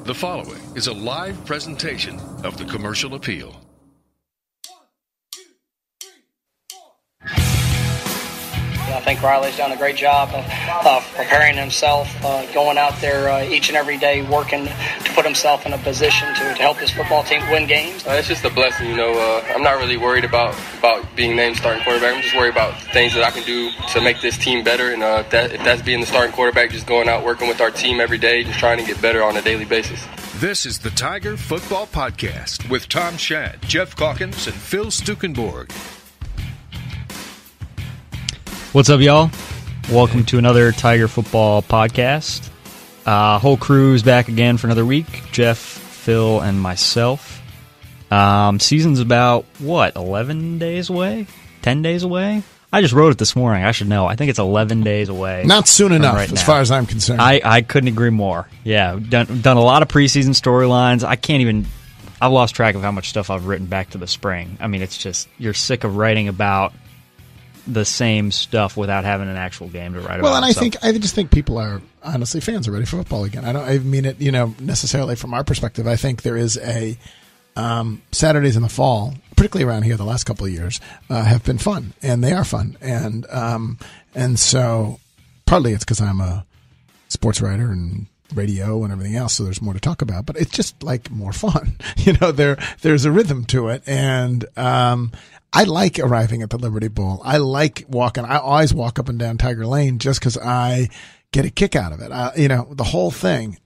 The following is a live presentation of the Commercial Appeal. I think Riley's done a great job of preparing himself, going out there each and every day, working to put himself in a position to help his football team win games. It's just a blessing, you know. I'm not really worried about being named starting quarterback. I'm just worried about things that I can do to make this team better. And if that's being the starting quarterback, just going out working with our team every day, just trying to get better on a daily basis. This is the Tiger Football Podcast with Tom Schad, Geoff Calkins, and Phil Stukenborg. What's up, y'all? Welcome to another Tiger Football Podcast. Whole crew's back again for another week. Geoff, Phil, and myself. Season's about, 11 days away? 10 days away? I just wrote it this morning. I should know. I think it's 11 days away. Not soon enough, right as far as I'm concerned. I couldn't agree more. Yeah, done a lot of preseason storylines. I've lost track of how much stuff I've written back to the spring. I mean, it's just, you're sick of writing about the same stuff without having an actual game to write about. Well, and I just think people are, honestly, fans are ready for football again. I mean it, necessarily from our perspective. I think there is a Saturdays in the fall, particularly around here the last couple of years, have been fun, and they are fun. And so partly it's because I'm a sports writer and radio and everything else, so there's more to talk about, but it's just like more fun. There's a rhythm to it, and I like arriving at the Liberty Bowl. I like walking. I always walk up and down Tiger Lane just because I get a kick out of it. The whole thing.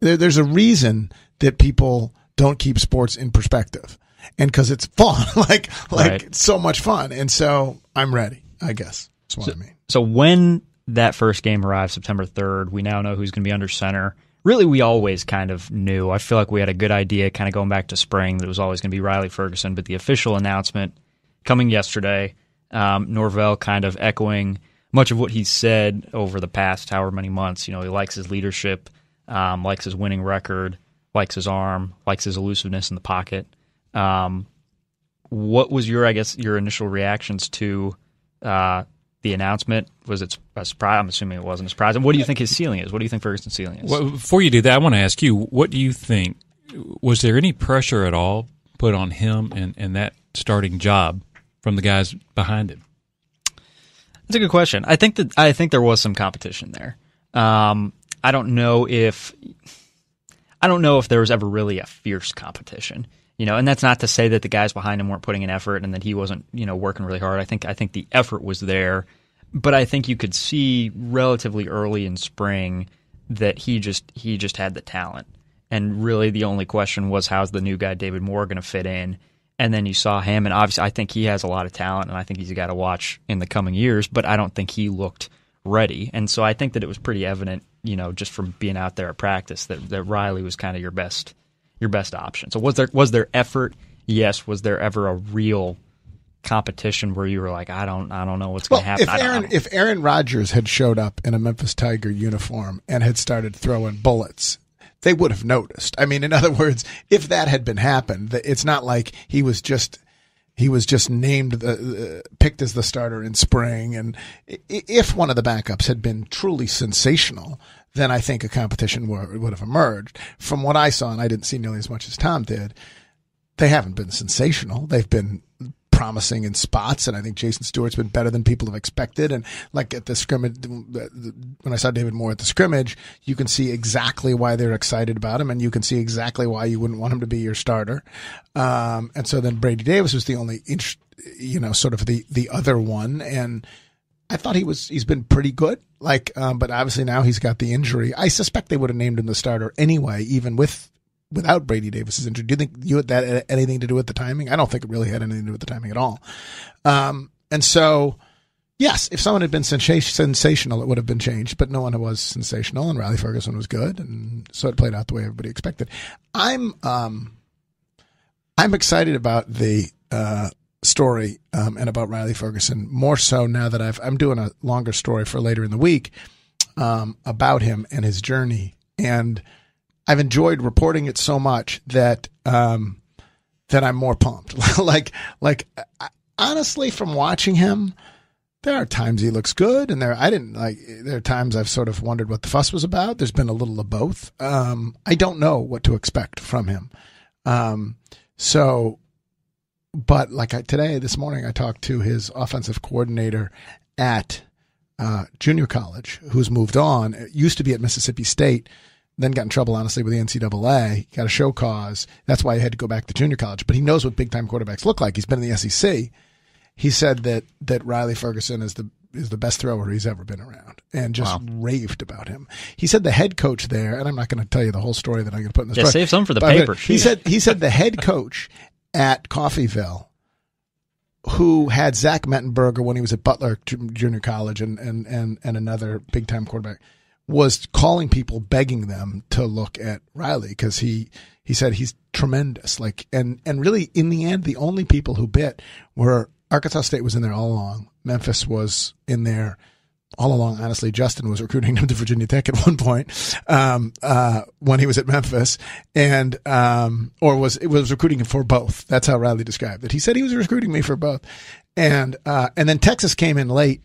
There's a reason that people don't keep sports in perspective, and because it's fun, like right. So much fun. And so I'm ready, I guess. That's what I mean. So when that first game arrives, September 3rd, we now know who's going to be under center. Really, we always kind of knew. I feel like we had a good idea kind of going back to spring that it was always going to be Riley Ferguson, but the official announcement coming yesterday, Norvell kind of echoing much of what he's said over the past however many months. He likes his leadership, likes his winning record, likes his arm, likes his elusiveness in the pocket. What was your initial reactions to the announcement? Was it a surprise? I'm assuming it wasn't a surprise. And what do you think his ceiling is? What do you think Ferguson's ceiling is? Well, before you do that, I want to ask you, what do you think? Was there any pressure at all put on him and that starting job from the guys behind him? That's a good question. I think there was some competition there. I don't know if there was ever really a fierce competition. And that's not to say that the guys behind him weren't putting in effort and that he wasn't, working really hard. I think the effort was there, but I think you could see relatively early in spring that he just had the talent. And really the only question was, how's the new guy David Moore going to fit in? And then you saw him, and obviously I think he has a lot of talent, and I think he's a guy to watch in the coming years, but I don't think he looked ready. And so I think that it was pretty evident, just from being out there at practice that Riley was kind of your best option. So was there effort? Yes. Was there ever a real competition where you were like, I don't know what's going to happen? If Aaron Rodgers had showed up in a Memphis Tiger uniform and had started throwing bullets, they would have noticed. I mean, in other words, if that had been happened, it's not like he was just named picked as the starter in spring. And if one of the backups had been truly sensational, then I think a competition would have emerged. From what I saw, and I didn't see nearly as much as Tom did, they haven't been sensational. They've been promising in spots, and I think Jason Stewart's been better than people have expected. And like at the scrimmage, when I saw David Moore at the scrimmage, you can see exactly why they're excited about him, and you can see exactly why you wouldn't want him to be your starter. And so then Brady Davis was the only, sort of the other one, and I thought he's been pretty good. But obviously now he's got the injury. I suspect they would have named him the starter anyway, even without Brady Davis's injury. Do you think that had anything to do with the timing? I don't think it really had anything to do with the timing at all. And so, yes, if someone had been sensational, it would have been changed, but no one was sensational, and Riley Ferguson was good, and so it played out the way everybody expected. I'm excited about the story and about Riley Ferguson, more so now that I'm doing a longer story for later in the week about him and his journey, and I've enjoyed reporting it so much that I'm more pumped. Honestly, from watching him, There are times he looks good, and there are times I've sort of wondered what the fuss was about. There's been a little of both. I don't know what to expect from him. But this morning, I talked to his offensive coordinator at junior college, who's moved on. It used to be at Mississippi State, then got in trouble, honestly, with the NCAA. Got a show cause. That's why he had to go back to junior college. But he knows what big-time quarterbacks look like. He's been in the SEC. He said that Riley Ferguson is the best thrower he's ever been around, and just raved about him. He said the head coach there, and I'm not going to tell you the whole story that I'm going to put in the story. Save some for the paper. He said the head coach at Coffeyville, who had Zach Mettenberger when he was at Butler Junior College and another big time quarterback, was calling people, begging them to look at Riley because he said he's tremendous. And really in the end, the only people who bit were Arkansas State was in there all along. Memphis was in there all along. Honestly, Justin was recruiting him to Virginia Tech at one point when he was at Memphis, and was recruiting him for both. That's how Riley described it. He said he was recruiting me for both, and then Texas came in late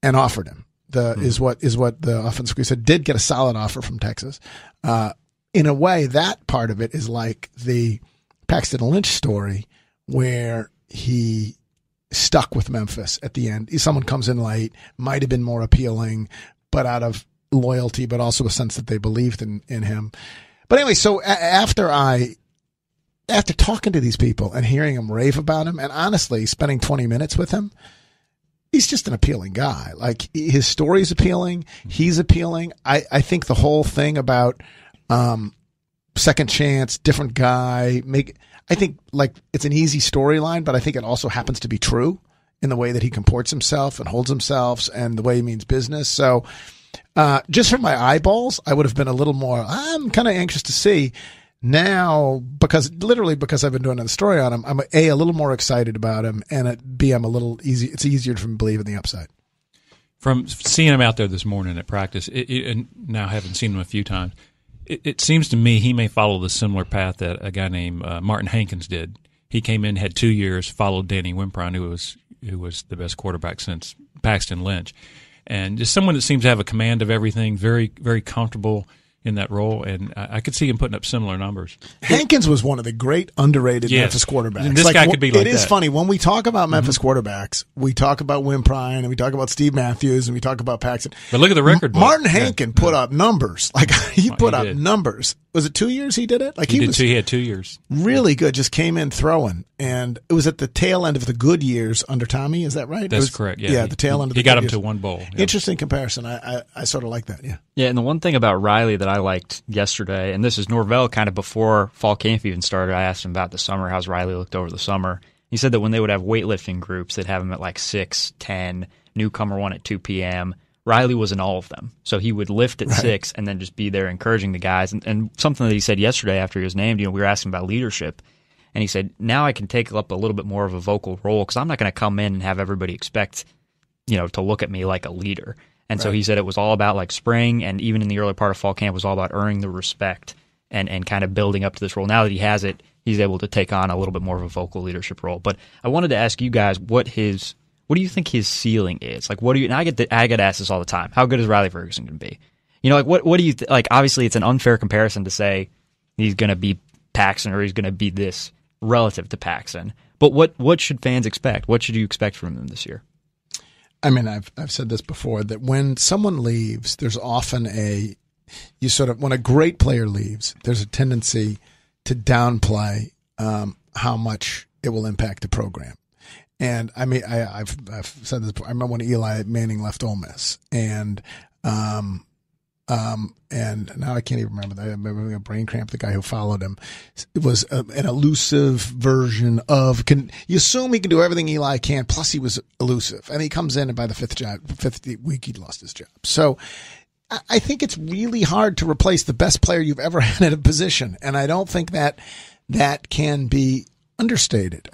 and offered him. Is what the offensive coach said. Did get a solid offer from Texas. In a way, that part of it is like the Paxton Lynch story, where he stuck with Memphis at the end. Someone comes in late, might have been more appealing, but out of loyalty, but also a sense that they believed in him. But anyway, so after talking to these people and hearing them rave about him, and honestly spending 20 minutes with him, he's just an appealing guy. Like, his story's appealing. He's appealing. I think the whole thing about second chance, different guy, I think it's an easy storyline, but I think it also happens to be true in the way that he comports himself and holds himself and the way he means business. So just from my eyeballs, I would have been a little more, I'm kind of anxious to see now because I've been doing a story on him. I'm a little more excited about him, and B, I'm a little easy. It's easier for me to believe in the upside. From seeing him out there this morning at practice, and now having seen him a few times, it seems to me he may follow the similar path that a guy named Martin Hankins did. He came in, had 2 years, followed Danny Wimprine, who was the best quarterback since Paxton Lynch, and just someone that seems to have a command of everything, very, very comfortable in that role, and I could see him putting up similar numbers. Hankins was one of the great underrated Memphis quarterbacks. And this guy could be like that. It is funny, when we talk about Memphis quarterbacks, we talk about Wimprine, and we talk about Steve Matthews, and we talk about Paxton. But look at the record book. Martin Hankins put up numbers. He put up numbers. Was it 2 years he did it? He had 2 years. Really good, just came in throwing. And it was at the tail end of the good years under Tommy, is that right? That's correct, yeah. Yeah, the tail end of the good years. He got him to one bowl. Yeah. Interesting comparison. I sort of like that, yeah. Yeah, and the one thing about Riley that I liked yesterday, and this is Norvell kind of before fall camp even started, I asked him about the summer, how's Riley looked over the summer. He said that when they would have weightlifting groups, they'd have him at 6, 10, newcomer one at 2 p.m., Riley was in all of them. So he would lift at 6 and then just be there encouraging the guys. And something that he said yesterday after he was named, we were asking about leadership. And he said, now I can take up a little bit more of a vocal role because I'm not going to come in and have everybody expect, to look at me like a leader. And so he said it was all about spring, and even in the early part of fall camp was all about earning the respect and kind of building up to this role. Now that he has it, he's able to take on a little bit more of a vocal leadership role. But I wanted to ask you guys what do you think his ceiling is? And I get asked this all the time. How good is Riley Ferguson going to be? What do you obviously it's an unfair comparison to say he's going to be Paxton or he's going to be this relative to Paxton. But what should fans expect? What should you expect from him this year? I mean, I've said this before, that when someone leaves, there's often when a great player leaves, there's a tendency to downplay how much it will impact the program. And I mean, I've said this before. I remember when Eli Manning left Ole Miss, and now I can't even remember. I remember having a brain cramp. The guy who followed him, it was an elusive version of. You assume he can do everything Eli can. Plus, he was elusive, and he comes in, and by the fifth week, he'd lost his job. So, I think it's really hard to replace the best player you've ever had at a position, and I don't think that can be understated.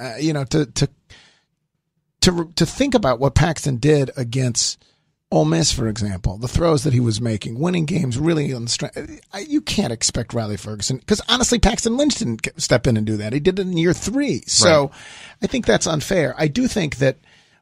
To think about what Paxton did against Ole Miss, for example, the throws that he was making, winning games really on the strength. You can't expect Riley Ferguson, because honestly, Paxton Lynch didn't step in and do that. He did it in year 3. So I think that's unfair. I do think that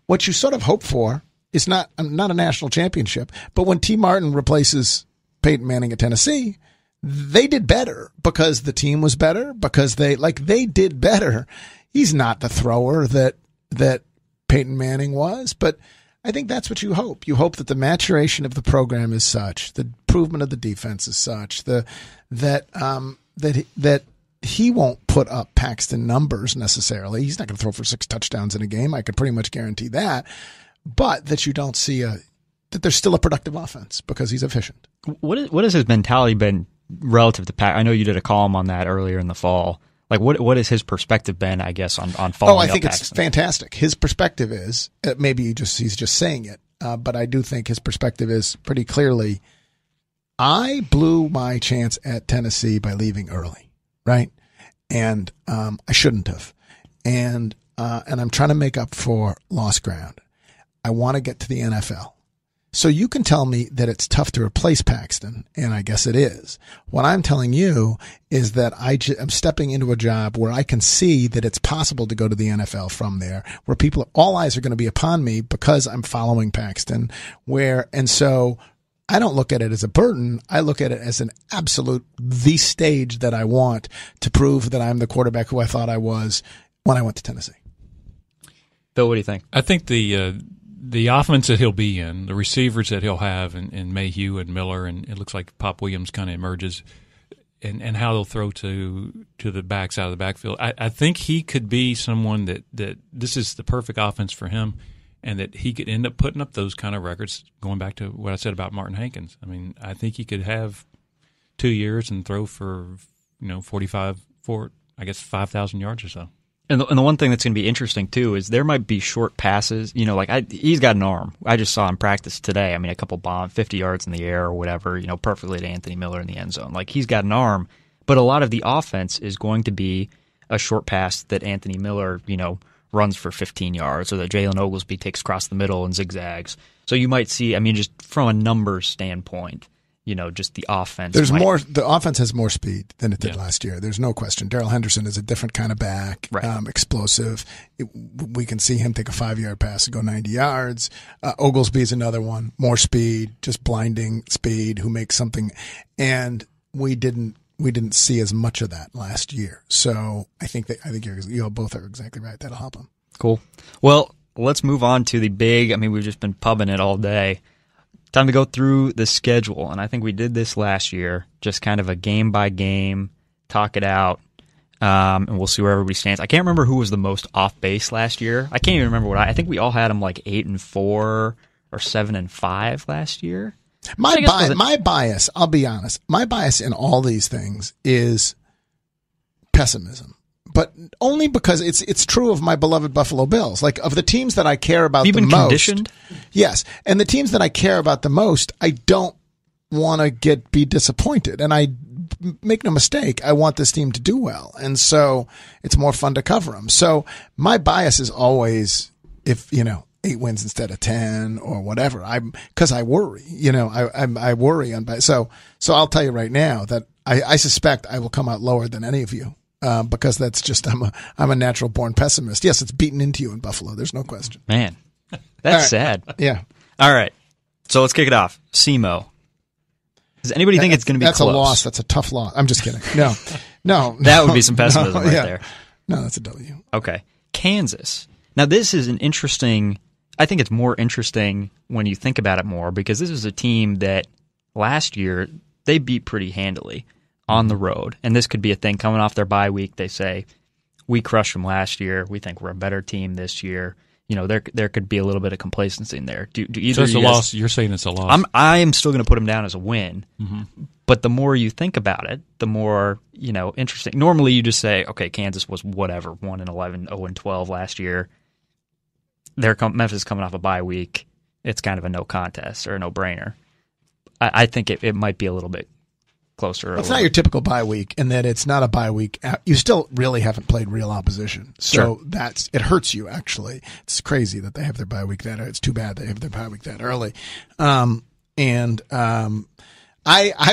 what you sort of hope for It's not a national championship. But when T. Martin replaces Peyton Manning at Tennessee, they did better because the team was better, because they did better. He's not the thrower that Peyton Manning was, but I think that's what you hope. You hope that the maturation of the program is such, the improvement of the defense is such, that he won't put up Paxton numbers necessarily. He's not going to throw for 6 touchdowns in a game. I could pretty much guarantee that. But that you don't see that there's still a productive offense because he's efficient. What has his mentality been relative to Paxton? I know you did a column on that earlier in the fall. Like, what has his perspective been, I guess, on following up Paxton? I think it's fantastic. His perspective is, maybe he's just saying it, but I do think his perspective is pretty clearly, I blew my chance at Tennessee by leaving early, right? And I shouldn't have. And I'm trying to make up for lost ground. I want to get to the NFL. So you can tell me that it's tough to replace Paxton, and I guess it is. What I'm telling you is that I'm stepping into a job where I can see that it's possible to go to the NFL from there, where all eyes are going to be upon me because I'm following Paxton. And so I don't look at it as a burden. I look at it as an absolute the stage that I want to prove that I'm the quarterback who I thought I was when I went to Tennessee. Bill, what do you think? I think the offense that he'll be in, the receivers that he'll have in Mayhew and Miller, and it looks like Pop Williams kind of emerges, and how they'll throw to the backs out of the backfield. I think he could be someone that this is the perfect offense for him, and that he could end up putting up those kind of records, going back to what I said about Martin Hankins. I mean, I think he could have 2 years and throw for 5,000 yards or so. And the one thing that's going to be interesting, too, is there might be short passes. He's got an arm. I just saw him practice today. I mean, a couple 50 yards in the air or whatever, perfectly to Anthony Miller in the end zone. Like, he's got an arm. But a lot of the offense is going to be a short pass that Anthony Miller, runs for 15 yards, or that Jalen Oglesby takes across the middle and zigzags. So you might see, just from a numbers standpoint, just the offense. The offense has more speed than it did last year. There's no question. Darrell Henderson is a different kind of back, right. Explosive. We can see him take a 5-yard pass and go 90 yards. Oglesby is another one. More speed, just blinding speed, who makes something. And we didn't see as much of that last year. So I think you both are exactly right. That'll help him. Cool. Well, let's move on to the big. We've just been pubbing it all day. Time to go through the schedule, and I think we did this last year, just kind of a game by game, talk it out, and we'll see where everybody stands. I can't remember who was the most off base last year. I can't even remember I think we all had them like 8-4 or 7-5 last year. My bias, I'll be honest, my bias in all these things is pessimism. But only because it's true of my beloved Buffalo Bills. Like, of the teams that I care about the most. Have you been conditioned? Yes. And the teams that I care about the most, I don't want to be disappointed. And I make no mistake, I want this team to do well. And so it's more fun to cover them. So my bias is always, if, 8 wins instead of 10 or whatever. Because I worry, I worry on bias. So I'll tell you right now that I suspect I will come out lower than any of you. Because that's just I'm a natural born pessimist. Yes, it's beaten into you in Buffalo. There's no question. Man, that's sad. Yeah. All right, so let's kick it off. SEMO. Does anybody think it's going to be that's close? That's a loss. That's a tough loss. I'm just kidding. No. That would be some pessimism there. No, that's a W. Okay, Kansas. Now this is an interesting. I think it's more interesting when you think about it more, because this is a team that last year they beat pretty handily on the road. And this could be a thing coming off their bye week. They say, we crushed them last year. We think we're a better team this year. There could be a little bit of complacency in there. Do either so it's a loss. You're saying it's a loss. I am still going to put them down as a win. Mm-hmm. But the more you think about it, the more, interesting. Normally you just say, okay, Kansas was whatever, 1-11, 0-12 last year. Memphis is coming off a bye week. It's kind of a no contest or a no-brainer. I think it might be a little bit closer. It's not your typical bye week, in that it's not a bye week. You still really haven't played real opposition. So sure. It hurts you, actually. It's crazy that they have their bye week that early. It's too bad they have their bye week that early. I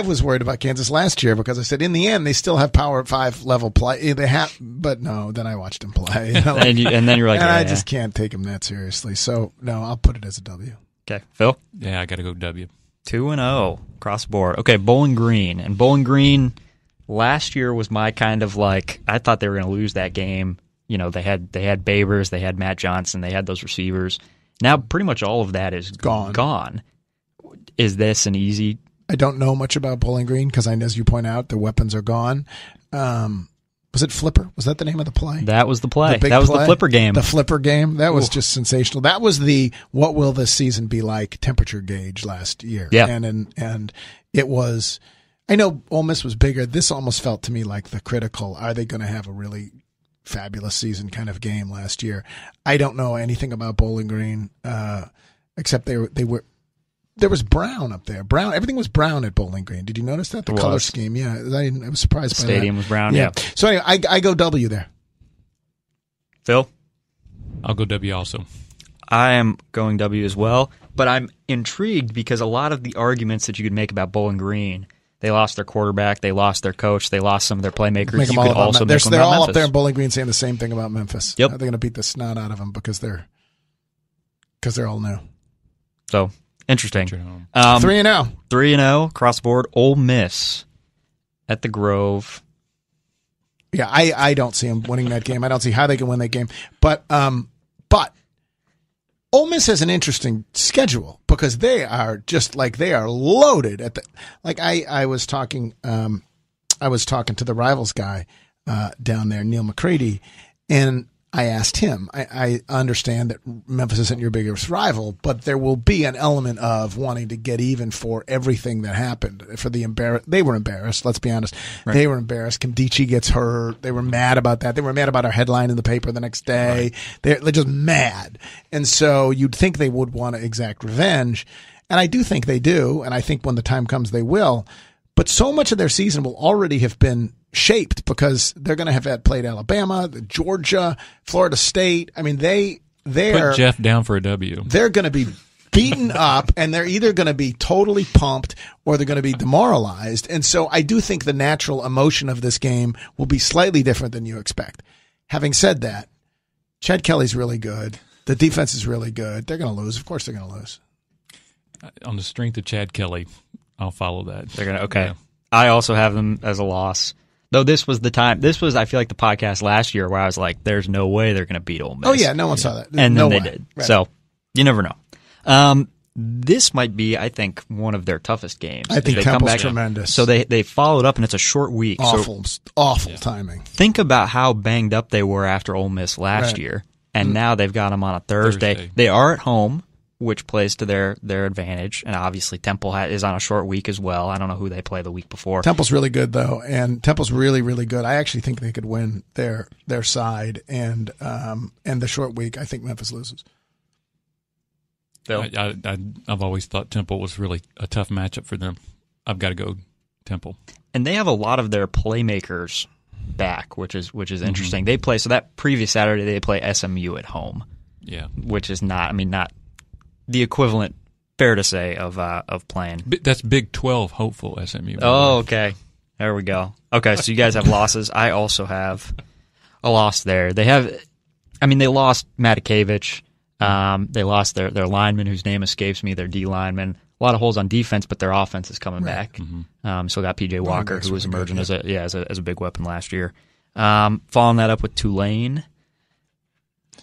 was worried about Kansas last year because I said, in the end, they still have Power 5 level play. But no, then I watched them play. And then you're like, I just can't take them that seriously. So, no, I'll put it as a W. Okay, Phil? Yeah, I got to go W. 2-0 across the board. Okay, Bowling Green. And Bowling Green last year was my kind of like, I thought they were going to lose that game. You know, they had Babers, they had Matt Johnson, they had those receivers. Now pretty much all of that is gone. Is this an easy? I don't know much about Bowling Green because, as you point out, the weapons are gone. Was it Flipper? Was that the name of the play? That was the play. That was the Flipper game. The Flipper game. That was just sensational. That was the what will this season be like temperature gauge last year. Yeah. And it was, I know Ole Miss was bigger. This almost felt to me like the critical, are they going to have a really fabulous season kind of game last year? I don't know anything about Bowling Green, except they were. There was brown up there. Brown. Everything was brown at Bowling Green. Did you notice that? The color scheme. Yeah. I was surprised by that. Stadium was brown. Yeah. So anyway, I go W there. Phil? I'll go W also. I am going W as well, but I'm intrigued because a lot of the arguments that you could make about Bowling Green, they lost their quarterback, they lost their coach, they lost some of their playmakers. They're all up there in Bowling Green saying the same thing about Memphis. Yep. They're going to beat the snot out of them because they're all new. So, interesting. 3-0. 3-0 across the board. Ole Miss at the Grove. Yeah, I don't see them winning that game. I don't see how they can win that game. But Ole Miss has an interesting schedule because they are loaded at the. Like I was talking to the Rivals guy down there, Neil McCready, and I asked him. I understand that Memphis isn't your biggest rival, but there will be an element of wanting to get even for everything that happened. For the they were embarrassed. Let's be honest. Right. They were embarrassed. Kimdichie gets hurt. They were mad about that. They were mad about our headline in the paper the next day. Right. They're just mad, and so you'd think they would want to exact revenge, and I do think they do, and I think when the time comes they will. But so much of their season will already have been shaped because they're going to have played Alabama, Georgia, Florida State. I mean, they're put Geoff down for a W. They're going to be beaten up, and they're either going to be totally pumped or they're going to be demoralized. And so I do think the natural emotion of this game will be slightly different than you expect. Having said that, Chad Kelly's really good. The defense is really good. They're going to lose. Of course they're going to lose. On the strength of Chad Kelly, I'll follow that. They're gonna okay. Yeah. I also have them as a loss. Though this was the time. This was, I feel like, the podcast last year where I was like, "There's no way they're going to beat Ole Miss." Oh yeah, no one saw that, and then they did. Right. So you never know. This might be, I think, one of their toughest games. I think Temple's tremendous. So they followed up, and it's a short week. Awful timing. Think about how banged up they were after Ole Miss last year, and now they've got them on a Thursday. They are at home, which plays to their advantage. And obviously Temple is on a short week as well. I don't know who they play the week before. Temple's really good, though, and Temple's really, really good. I actually think they could win their side, and the short week, I think Memphis loses. I've always thought Temple was really a tough matchup for them. I've got to go Temple. And they have a lot of their playmakers back, which is interesting. They play, so that previous Saturday they play SMU at home. Yeah. Which is not the equivalent, fair to say, of playing. That's Big 12 hopeful SMU. Oh, okay. There we go. Okay, so you guys have losses. I also have a loss there. They lost Matakevich. They lost their lineman, whose name escapes me, their D lineman. A lot of holes on defense, but their offense is coming back. Mm-hmm. So got P.J. Walker, who was emerging as a big weapon last year. Following that up with Tulane.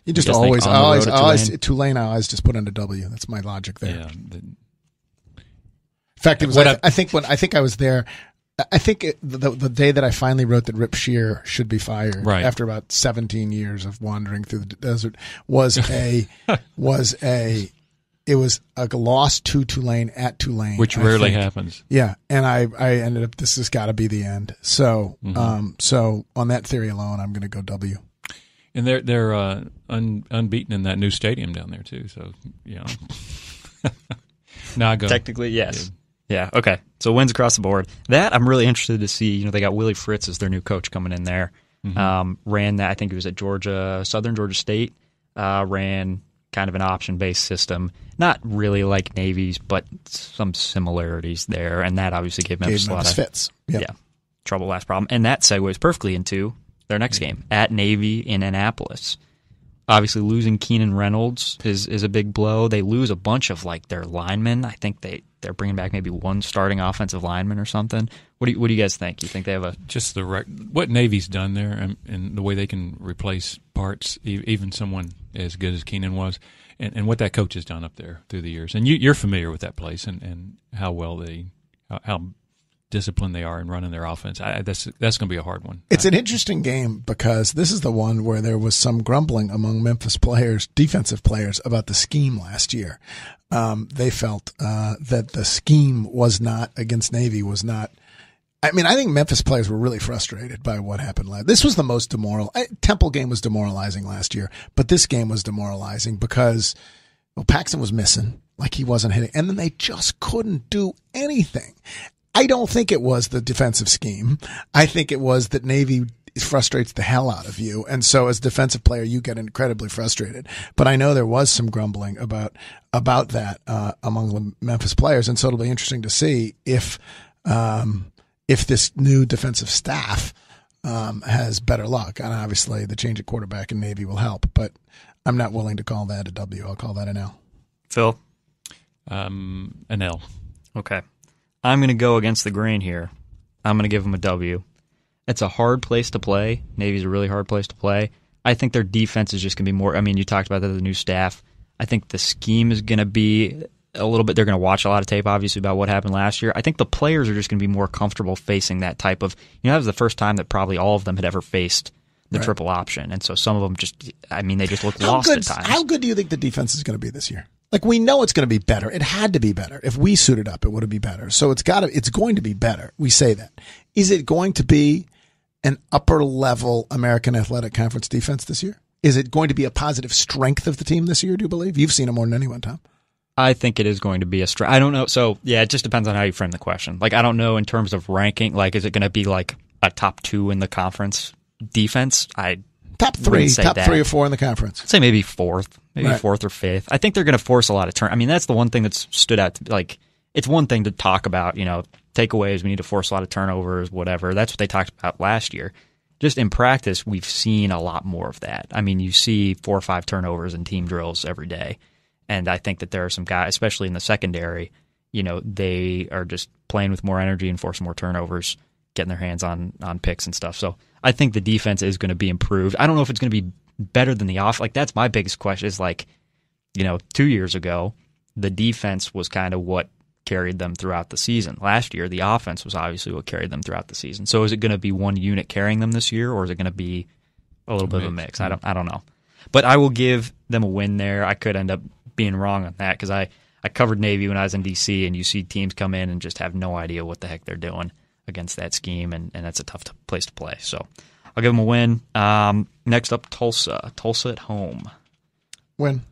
You just always Tulane. I always just put in a W. That's my logic there. Yeah. In fact, it was. I think I was there. I think the day that I finally wrote that Rip Shear should be fired after about 17 years of wandering through the desert was a loss to Tulane at Tulane, which rarely happens. Yeah, and I ended up. This has got to be the end. So so on that theory alone, I'm going to go W. And they're unbeaten in that new stadium down there too. So no, I go technically yes. Yeah. Okay. So wins across the board. That I'm really interested to see. They got Willie Fritz as their new coach coming in there. Ran that. I think he was at Southern Georgia State. Ran kind of an option-based system. Not really like Navy's, but some similarities there. And that obviously gave Memphis a lot of fits. Yep. Yeah. Trouble, last problem. And that segues perfectly into their next game at Navy in Annapolis. Obviously, losing Keenan Reynolds is a big blow. They lose a bunch of their linemen. I think they're bringing back maybe one starting offensive lineman or something. What do you guys think? You think they have just what Navy's done there and the way they can replace parts, even someone as good as Keenan was, and what that coach has done up there through the years. And you're familiar with that place and how well how disciplined they are in running their offense. That's going to be a hard one. It's an interesting game because this is the one where there was some grumbling among Memphis players, defensive players, about the scheme last year. They felt that the scheme was not against Navy was not. I mean, I think Memphis players were really frustrated by what happened last. This was the most demoralizing. Temple game was demoralizing last year, but this game was demoralizing because Paxton was missing, he wasn't hitting, and then they just couldn't do anything. I don't think it was the defensive scheme. I think it was that Navy frustrates the hell out of you. And so as a defensive player, you get incredibly frustrated. But I know there was some grumbling about that, among the Memphis players. And so it'll be interesting to see if this new defensive staff, has better luck. And obviously the change at quarterback in Navy will help, but I'm not willing to call that a W. I'll call that an L. Phil? An L. Okay. I'm going to go against the grain here. I'm going to give them a W. It's a hard place to play. Navy's a really hard place to play. I think their defense is just going to be more. I mean, you talked about that, the new staff. I think the scheme is going to be a little bit. They're going to watch a lot of tape, obviously, about what happened last year. I think the players are just going to be more comfortable facing that type of. That was the first time that probably all of them had ever faced the triple option. And so some of them they just look lost at times. How good do you think the defense is going to be this year? We know it's going to be better. It had to be better. If we suited up, it would have been better. So it's going to be better. We say that. Is it going to be an upper level American Athletic Conference defense this year? Is it going to be a positive strength of the team this year, do you believe? You've seen it more than anyone, Tom. I think it is going to be a strength. I don't know. So, yeah, it just depends on how you frame the question. I don't know in terms of ranking. Is it going to be a top 2 in the conference defense? Top 3 or 4 in the conference. I'd say maybe 4th. Maybe 4th or 5th. I think they're going to force a lot of turn. I mean, that's the one thing that's stood out. It's one thing to talk about, takeaways. We need to force a lot of turnovers, whatever. That's what they talked about last year. Just in practice, we've seen a lot more of that. I mean, you see 4 or 5 turnovers in team drills every day. And I think that there are some guys, especially in the secondary, they are just playing with more energy and forcing more turnovers, getting their hands on picks and stuff. So I think the defense is going to be improved. I don't know if it's going to be better than the off. That's my biggest question is 2 years ago, the defense was kind of what carried them throughout the season. Last year, the offense was obviously what carried them throughout the season. So is it going to be one unit carrying them this year, or is it going to be a little bit of a mix? I don't know. But I will give them a win there. I could end up being wrong on that because I covered Navy when I was in D.C., and you see teams come in and just have no idea what the heck they're doing against that scheme, and that's a tough place to play. So I'll give them a win. Next up, Tulsa. Tulsa at home. Win.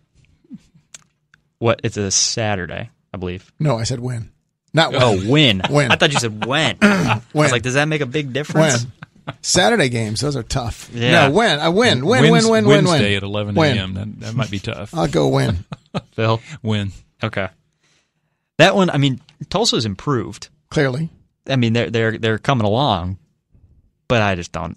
What? It's a Saturday, I believe. No, I said win. Not win. Oh, win. Win. I thought you said when. I was like, does that make a big difference? Win. Saturday games, those are tough. Yeah. No, win. I win. Wednesday at 11 a.m. That might be tough. I'll go win. Phil? Win. Okay. That one, I mean, Tulsa's improved. Clearly. I mean, they're coming along, but I don't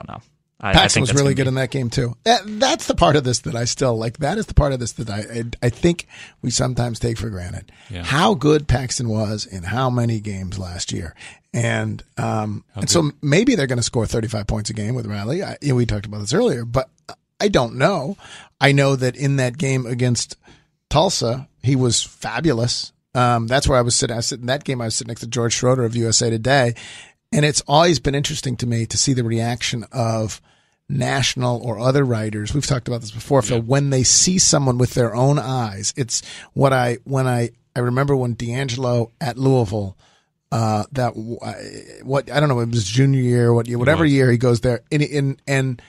know. Paxton was really good in that game too. That's the part of this that I still like. That is the part of this that I think we sometimes take for granted. Yeah. How good Paxton was in how many games last year, and so maybe they're going to score 35 points a game with Riley. We talked about this earlier, but I don't know. I know that in that game against Tulsa, he was fabulous. That's where I was sitting. I was sitting in that game. I was sitting next to George Schroeder of USA Today. And it's always been interesting to me to see the reaction of national or other writers. We've talked about this before, Phil. When they see someone with their own eyes, it's when I remember when D'Angelo at Louisville, I don't know, it was junior year, whatever year he goes there, and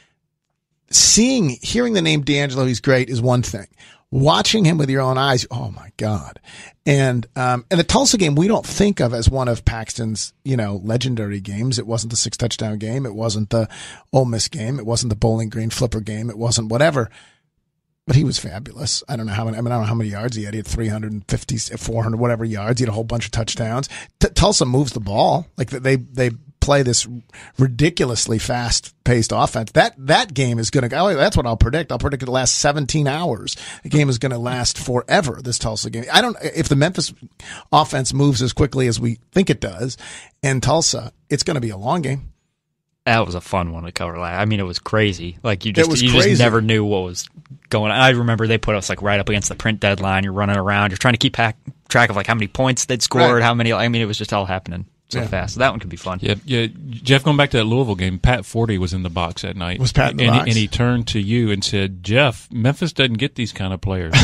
hearing the name D'Angelo, he's great, is one thing. Watching him with your own eyes, oh my God. And the Tulsa game we don't think of as one of Paxton's, legendary games. It wasn't the 6-touchdown game. It wasn't the Ole Miss game. It wasn't the Bowling Green Flipper game. It wasn't whatever. But he was fabulous. I don't know how many. I don't know how many yards he had. He had 350, 400, whatever yards. He had a whole bunch of touchdowns. Tulsa moves the ball. Like they play this ridiculously fast-paced offense. That game is going to go. That's what I'll predict. I'll predict it last 17 hours. The game is going to last forever. This Tulsa game. I don't. If the Memphis offense moves as quickly as we think it does, and Tulsa, it's going to be a long game. That was a fun one to cover. I mean, it was crazy. Like you just never knew what was going on. I remember they put us like right up against the print deadline. You're running around. You're trying to keep track of like how many points they'd scored, right. how many. I mean, it was just all happening so fast. So that one could be fun. Yeah. Jeff, going back to that Louisville game, Pat Forty was in the box that night. Was Pat in the box? And he turned to you and said, "Jeff, Memphis doesn't get these kind of players."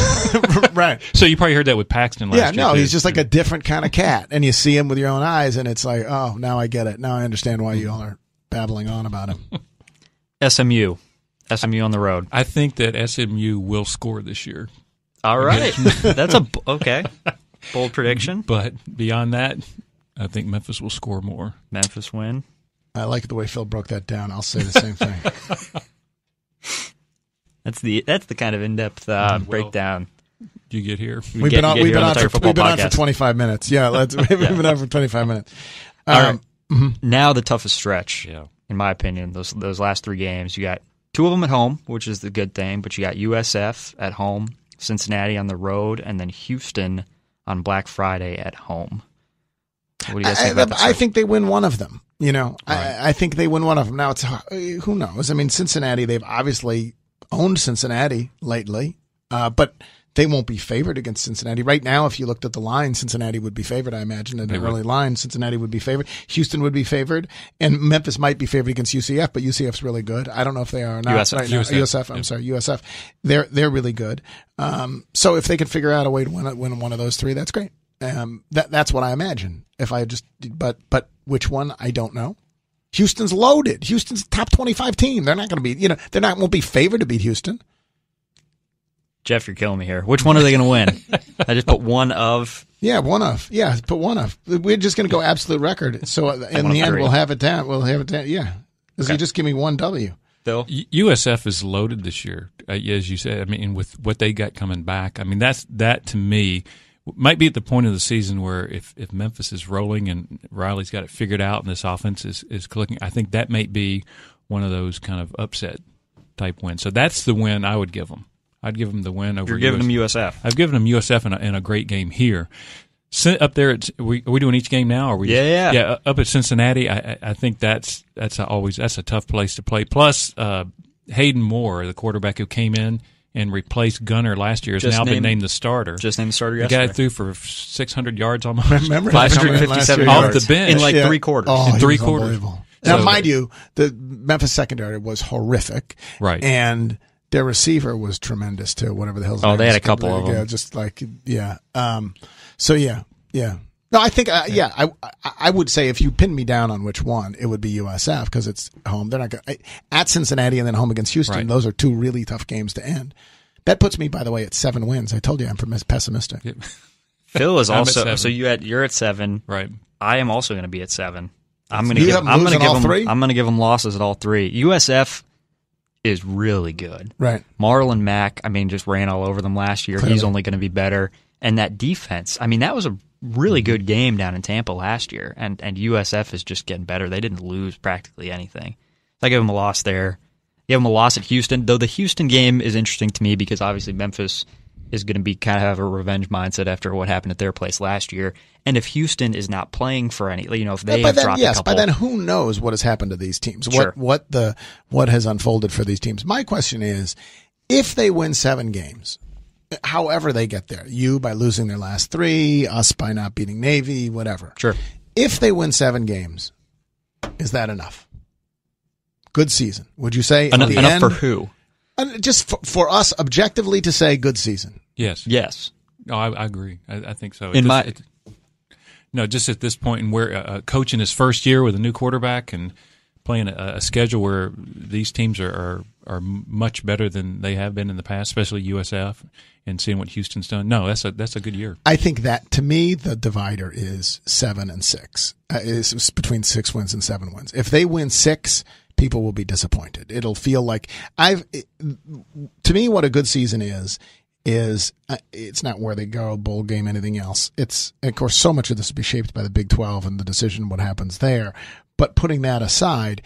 Right. So you probably heard that with Paxton last year. Yeah, no, too. he's just like a different kind of cat, and you see him with your own eyes, and it's like, oh, now I get it. Now I understand why you all are babbling on about him. SMU on the road. I think that SMU will score this year. All right. That's okay. Bold prediction. But beyond that, I think Memphis will score more. Memphis win. I like the way Phil broke that down. I'll say the same thing. That's the kind of in-depth breakdown. You get here. We've been on for 25 minutes. Yeah, we've been on for 25 minutes. All right. Now the toughest stretch. Yeah. In my opinion, those last three games, you got two of them at home, which is the good thing, but you got USF at home, Cincinnati on the road, and then Houston on Black Friday at home. What do you guys think about that? I think they win one of them. Right. I think they win one of them. Now, who knows? I mean, Cincinnati, they've obviously owned Cincinnati lately, but they won't be favored against Cincinnati. Right now, if you looked at the line, Cincinnati would be favored, I imagine. In the early line, Cincinnati would be favored. Houston would be favored. And Memphis might be favored against UCF, but UCF's really good. I don't know if they are or not. USF. I'm sorry, USF. They're really good. So if they can figure out a way to win one of those three, that's great. That's what I imagine. But which one, I don't know. Houston's loaded. Houston's a top 25 team. They're not going to be, won't be favored to beat Houston. Jeff, you're killing me here. Which one are they going to win? I just put one of. Yeah, one of. Yeah, put one of. We're just going to go absolute record. So in the end, we'll have it down. Yeah. Okay. You just give me one W. Phil? USF is loaded this year, as you said. I mean, with what they got coming back. I mean, that to me might be at the point of the season where if Memphis is rolling and Riley's got it figured out and this offense is clicking, I think that may be one of those kind of upset type wins. So that's the win I would give them. I'd give them the win over. You're giving them USF. I've given them USF in a great game here. Up there, are we doing each game now? Or are we? Yeah. Up at Cincinnati, I think that's a tough place to play. Plus, Hayden Moore, the quarterback who came in and replaced Gunner last year, has been named the starter. Just named the starter yesterday. The guy threw for 600 yards almost. Remember 557 off the bench in like 3 quarters. Oh, in 3 quarters. Now, mind you, the Memphis secondary was horrific. Right. And their receiver was tremendous too. Whatever the hell's name. They had a couple of them. Yeah, just like So yeah. No, I think I would say if you pin me down on which one, it would be USF because it's home. They're not at Cincinnati and then home against Houston. Right. Those are 2 really tough games to end. That puts me, by the way, at 7 wins. I told you I'm pessimistic. Yep. Phil is also so you're at 7. Right. I am also going to be at 7. I'm going to give them losses at all 3. USF is really good. Right. Marlon Mack, just ran all over them last year. Clearly. He's only going to be better. And that defense, that was a really good game down in Tampa last year. And USF is just getting better. They didn't lose practically anything. So I give them a loss there. Give them a loss at Houston, though the Houston game is interesting to me because obviously Memphis is going to be kind of have a revenge mindset after what happened at their place last year. And if Houston is not playing for any, if they have dropped a couple. By then who knows what has happened to these teams? Sure. What has unfolded for these teams? My question is, if they win 7 games, however they get there, you by losing their last 3, us by not beating Navy, whatever. Sure. If they win 7 games, is that enough? Good season. Would you say enough for who? Just for us objectively to say good season. Yes. No, I agree. I think so. Just at this point in where coach in his first year with a new quarterback and playing a schedule where these teams are much better than they have been in the past, especially USF, and seeing what Houston's done. No, that's a good year. I think that to me the divider is 7 and 6. Is between 6 wins and 7 wins. If they win 6, people will be disappointed. It'll feel like to me, what a good season is it's not where they go, bowl game, anything else. It's, of course, so much of this will be shaped by the Big 12 and the decision, what happens there. But putting that aside,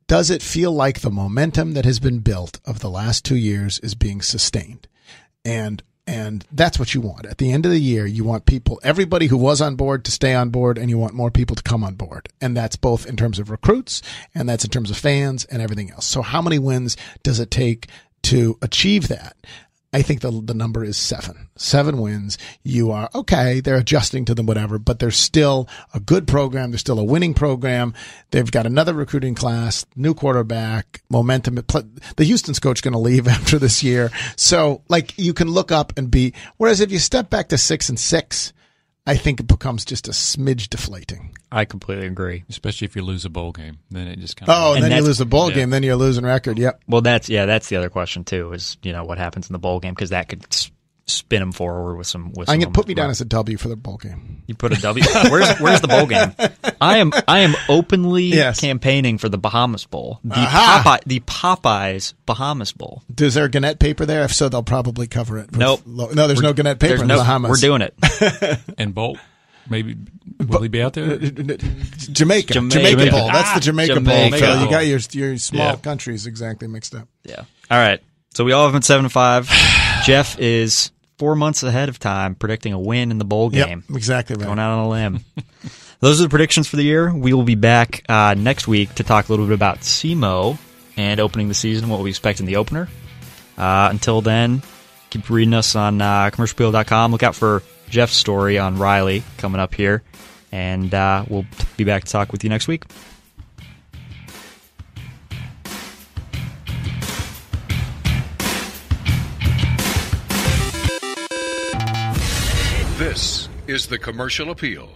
does it feel like the momentum that has been built of the last 2 years is being sustained? And that's what you want. At the end of the year, you want everybody who was on board to stay on board, and you want more people to come on board. And that's both in terms of recruits, and that's in terms of fans and everything else. So how many wins does it take to achieve that? I think the number is 7. 7 wins. You are okay. They're adjusting to them, whatever, but there's still a good program. There's still a winning program. They've got another recruiting class, new quarterback, momentum. The Houston's coach going to leave after this year. So you can look up and whereas if you step back to 6-6, I think it becomes just a smidge deflating. I completely agree. Especially if you lose a bowl game. Then it just kind of... Oh, and then you lose a bowl game, then you're losing record. Yep. Well, that's the other question, too, is, what happens in the bowl game, because that could spin them forward with some... I'm going to put me down as a W for the bowl game. You put a W? Where's the bowl game? I am openly campaigning for the Bahamas Bowl. The Popeyes Bahamas Bowl. Is there Gannett paper there? If so, they'll probably cover it. Nope. No, there's no Gannett paper in the Bahamas. We're doing it. And Bolt? Maybe will he be out there? Jamaica Bowl. That's the Jamaica Bowl. So you got your small countries exactly mixed up. Yeah. All right. So we all have been 7-5. Geoff is 4 months ahead of time predicting a win in the bowl game. Yep, exactly right. Going out on a limb. Those are the predictions for the year. We will be back next week to talk a little bit about SEMO and opening the season, what we expect in the opener. Until then, keep reading us on commercialappeal.com. Look out for Geoff's story on Riley coming up here, and we'll be back to talk with you next week. This is the Commercial Appeal.